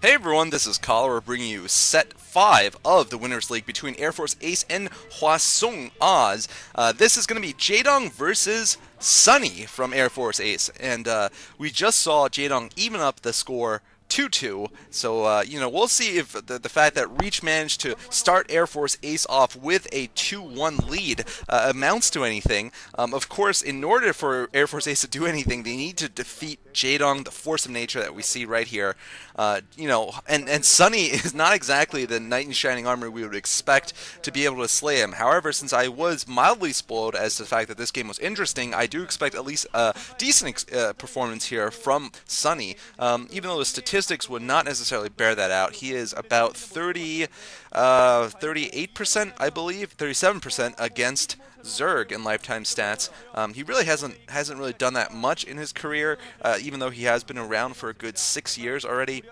Hey everyone, this is Cholera bringing you set 5 of the Winners League between Air Force Ace and Hwasong Oz. This is going to be Jaedong versus Sunny from Air Force Ace, and we just saw Jaedong even up the score 2-2. So, we'll see if the fact that Reach managed to start Air Force Ace off with a 2-1 lead amounts to anything. Of course, in order for Air Force Ace to do anything, they need to defeat Jaedong, the force of nature that we see right here. And Sunny is not exactly the knight in shining armor we would expect to be able to slay him. However, since I was mildly spoiled as to the fact that this game was interesting, I do expect at least a decent performance here from Sunny, even though the statistics would not necessarily bear that out. He is about 38%, I believe, 37% against Zerg in lifetime stats. He really hasn't really done that much in his career, even though he has been around for a good 6 years already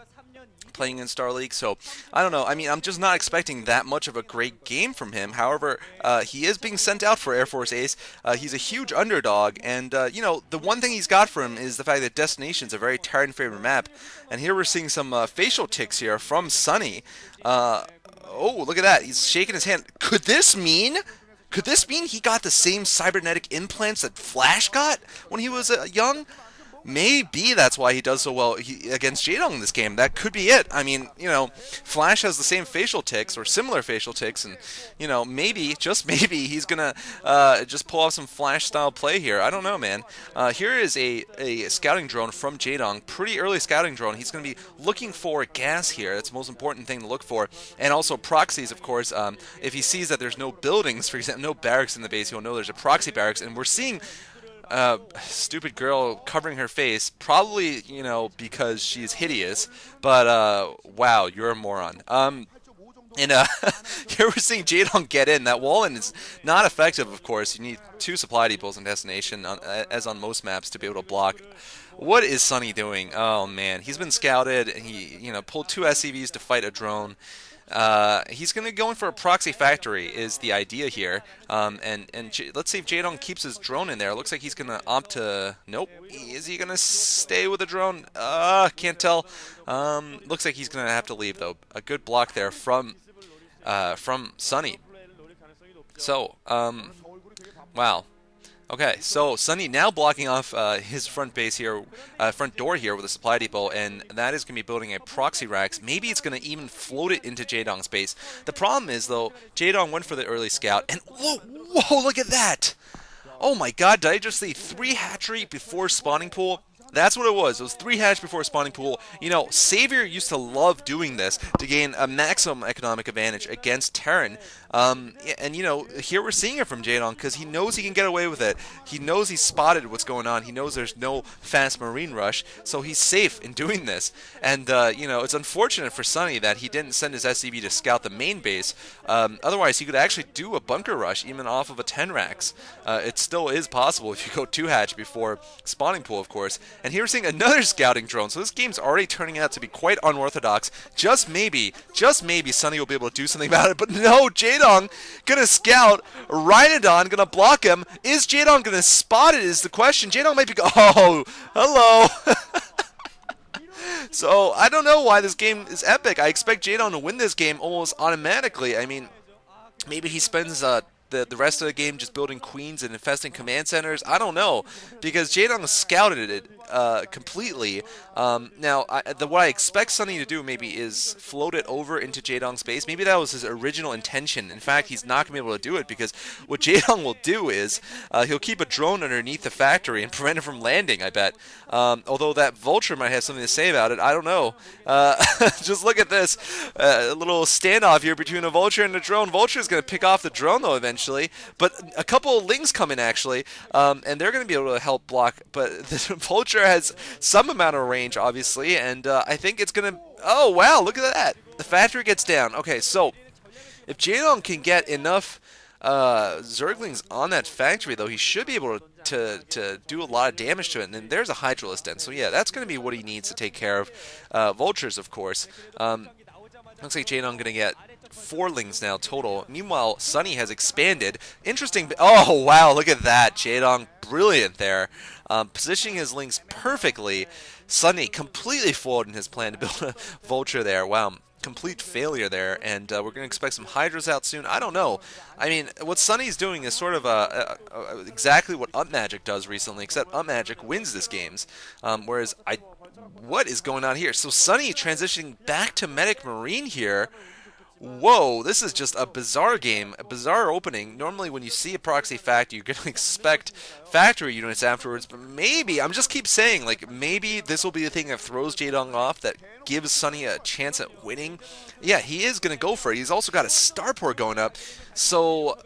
playing in Star League. So I don't know. I mean, I'm just not expecting that much of a great game from him. However, he is being sent out for Air Force Ace. He's a huge underdog, and the one thing he's got for him is the fact that Destination's a very Terran favorite map. And here we're seeing some facial ticks here from Sunny. Oh, look at that. He's shaking his hand. Could this mean he got the same cybernetic implants that Flash got when he was young? Maybe that's why he does so well against Jaedong in this game. That could be it. I mean, Flash has the same facial tics or similar facial tics, and maybe, just maybe, he's gonna just pull off some Flash-style play here. I don't know, man. Here is a scouting drone from Jaedong, pretty early scouting drone. He's gonna be looking for gas here. That's the most important thing to look for, and also proxies, of course. If he sees that there's no buildings, for example, no barracks in the base, he'll know there's a proxy barracks, and we're seeing stupid girl covering her face, probably, because she's hideous, but, wow, you're a moron. And here we're seeing Jaedong get in. That wall-in is not effective, of course. You need 2 supply depots in Destination, as on most maps, to be able to block. What is Sunny doing? Oh, man. He's been scouted. He, pulled 2 SCVs to fight a drone. He's going to go in for a proxy factory is the idea here. Let's see if Jaedong keeps his drone in there. Looks like he's going to opt to... Nope. Is he going to stay with the drone? Can't tell. Looks like he's going to have to leave, though. A good block there from Sunny. So, wow. Okay, so Sunny now blocking off his front base here, front door here with a supply depot, and that is going to be building a proxy racks. Maybe it's going to even float it into Jaedong's base. The problem is, though, Jaedong went for the early scout, and whoa, look at that! Oh my god, did I just see 3 hatchery before spawning pool? That's what it was. It was 3 hatch before spawning pool. Savior used to love doing this to gain a maximum economic advantage against Terran. Here we're seeing it from Jaedong because he knows he can get away with it. He knows he's spotted what's going on. He knows there's no fast marine rush, so he's safe in doing this. And, it's unfortunate for Sunny that he didn't send his SCV to scout the main base. Otherwise, he could actually do a bunker rush even off of a 10 racks. It still is possible if you go 2 hatch before spawning pool, of course. And here we're seeing another scouting drone. So this game's already turning out to be quite unorthodox. Just maybe Sunny will be able to do something about it. But no, Jaedong gonna scout. Rhinodon gonna block him. Is Jaedong gonna spot it is the question. Jaedong might be oh, hello. So I don't know why this game is epic. I expect Jaedong to win this game almost automatically. I mean, maybe he spends the rest of the game just building queens and infesting command centers. I don't know, because Jaedong scouted it completely. Now, what I expect Sunny to do maybe is float it over into Jaedong's base. Maybe that was his original intention. In fact, he's not going to be able to do it because what Jaedong will do is he'll keep a drone underneath the factory and prevent it from landing, I bet. Although that Vulture might have something to say about it. I don't know. Just look at this. A little standoff here between a Vulture and a drone. Vulture is going to pick off the drone, though, eventually. But a couple of Lings come in, actually, and they're going to be able to help block. But the Vulture has some amount of range, obviously, and I think it's going to... Oh, wow, look at that. The factory gets down. Okay, so if Jaedong can get enough Zerglings on that factory, though, he should be able to do a lot of damage to it. And then there's a Hydralisk Den. So, yeah, that's going to be what he needs to take care of. Vultures, of course. Looks like Jaedong going to get 4 Lings now total. Meanwhile, Sunny has expanded. Interesting. Oh, wow, look at that. Jaedong, brilliant there. Positioning his Lings perfectly Sunny completely foiled in his plan to build a vulture there. Wow. Complete failure there, and we're going to expect some Hydras out soon. I don't know. I mean, what Sunny's doing is sort of exactly what Up Magic does recently, except Up Magic wins this games, whereas what is going on here? So Sunny transitioning back to Medic Marine here. Whoa, this is just a bizarre game, a bizarre opening. Normally when you see a proxy factory, you're going to expect factory units afterwards, but maybe, I'm just keep saying, like, maybe this will be the thing that throws Jaedong off, that gives Sunny a chance at winning. Yeah, he is going to go for it. He's also got a starport going up, so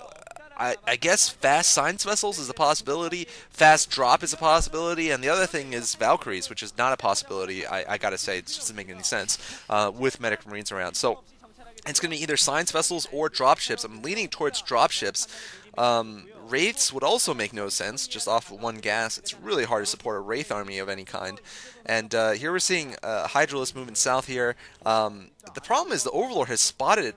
I guess fast science vessels is a possibility, fast drop is a possibility, and the other thing is Valkyries, which is not a possibility, I gotta say, it just doesn't make any sense with Medic Marines around. So it's going to be either science vessels or dropships. I'm leaning towards dropships. Wraiths would also make no sense, just off of one gas. It's really hard to support a Wraith army of any kind. And here we're seeing Hydralisk moving south here. The problem is the Overlord has spotted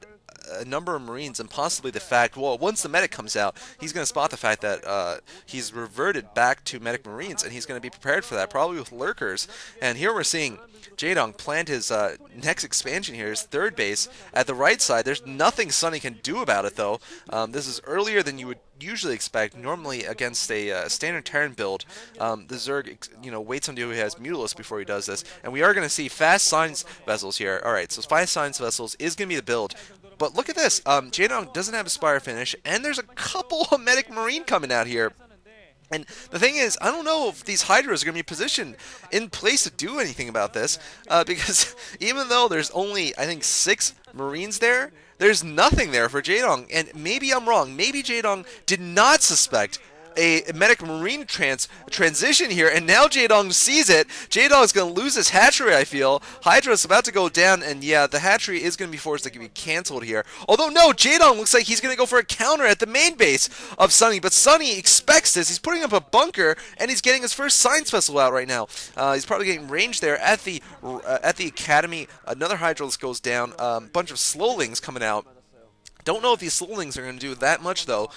a number of Marines, and possibly the fact, well, once the medic comes out, he's going to spot the fact that he's reverted back to medic Marines, and he's going to be prepared for that, probably with lurkers. And here we're seeing Jaedong plant his next expansion here, his third base, at the right side. There's nothing Sunny can do about it, though. This is earlier than you would usually expect. Normally, against a standard Terran build, the Zerg, waits until he has Mutalisk before he does this. And we are going to see fast science vessels here. All right, so fast science vessels is going to be the build. But look at this. Jaedong doesn't have a Spire finish, and there's a couple of Medic Marine coming out here. And the thing is, I don't know if these Hydras are going to be positioned in place to do anything about this, because even though there's only, I think, 6 Marines there, there's nothing there for Jaedong. And maybe I'm wrong. Maybe Jaedong did not suspect a Medic Marine transition here, and now Jaedong sees it. Jaedong is going to lose his hatchery, I feel. Hydra is about to go down, and yeah, the hatchery is going to be forced to be canceled here. Although, no, Jaedong looks like he's going to go for a counter at the main base of Sunny, but Sunny expects this. He's putting up a bunker, and he's getting his first science vessel out right now. He's probably getting range there at the academy. Another Hydralisk goes down. Bunch of Slowlings coming out. Don't know if these Slowlings are going to do that much, though.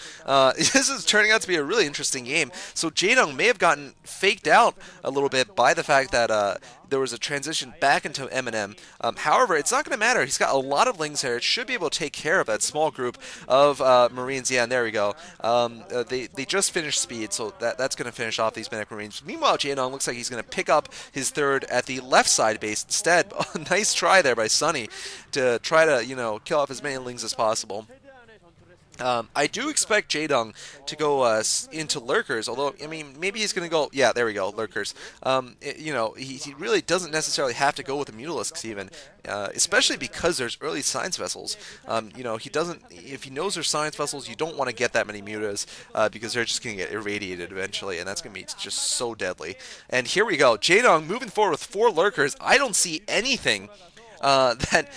This is turning out to be a really interesting game. So Jaedong may have gotten faked out a little bit by the fact that there was a transition back into M&M. However, it's not going to matter. He's got a lot of Lings here. It should be able to take care of that small group of Marines. Yeah, and there we go. They just finished speed, so that's going to finish off these Medic Marines. Meanwhile, Jaedong looks like he's going to pick up his third at the left side base instead. Nice try there by Sunny to try to, kill off as many Lings as possible. I do expect Jaedong to go into Lurkers, although, I mean, maybe he's going to go, yeah, there we go, Lurkers. He really doesn't necessarily have to go with the Mutalisks even, especially because there's early science vessels. He doesn't, if he knows there's science vessels, you don't want to get that many mutas, because they're just going to get irradiated eventually, and that's going to be just so deadly. And here we go, Jaedong moving forward with 4 Lurkers. I don't see anything any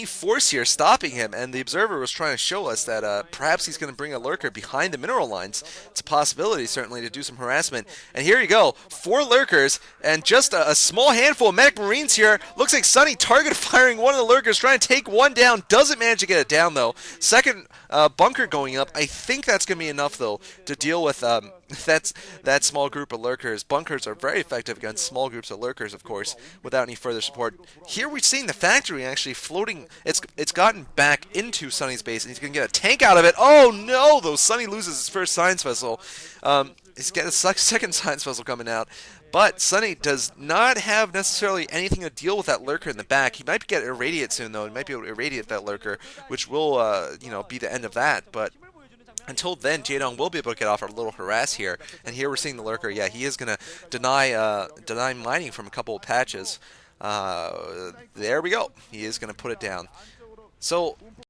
force here stopping him, and the observer was trying to show us that perhaps he's going to bring a lurker behind the mineral lines. It's a possibility, certainly, to do some harassment. And here you go, 4 lurkers, and just a small handful of Medic Marines here. Looks like Sunny target firing one of the lurkers, trying to take one down. Doesn't manage to get it down, though. Second bunker going up. I think that's going to be enough, though, to deal with that small group of lurkers. Bunkers are very effective against small groups of lurkers, of course, without any further support. Here we're seeing the factory actually floating. It's gotten back into Sunny's base, and he's going to get a tank out of it. Oh no, though, Sunny loses his first science vessel. He's got a second science vessel coming out. But Sunny does not have necessarily anything to deal with that lurker in the back. He might get irradiate soon, though. He might be able to irradiate that lurker, which will, be the end of that. But until then, Jaedong will be able to get off a little harass here. And here we're seeing the lurker. Yeah, he is going to deny mining from a couple of patches. There we go. He is going to put it down. So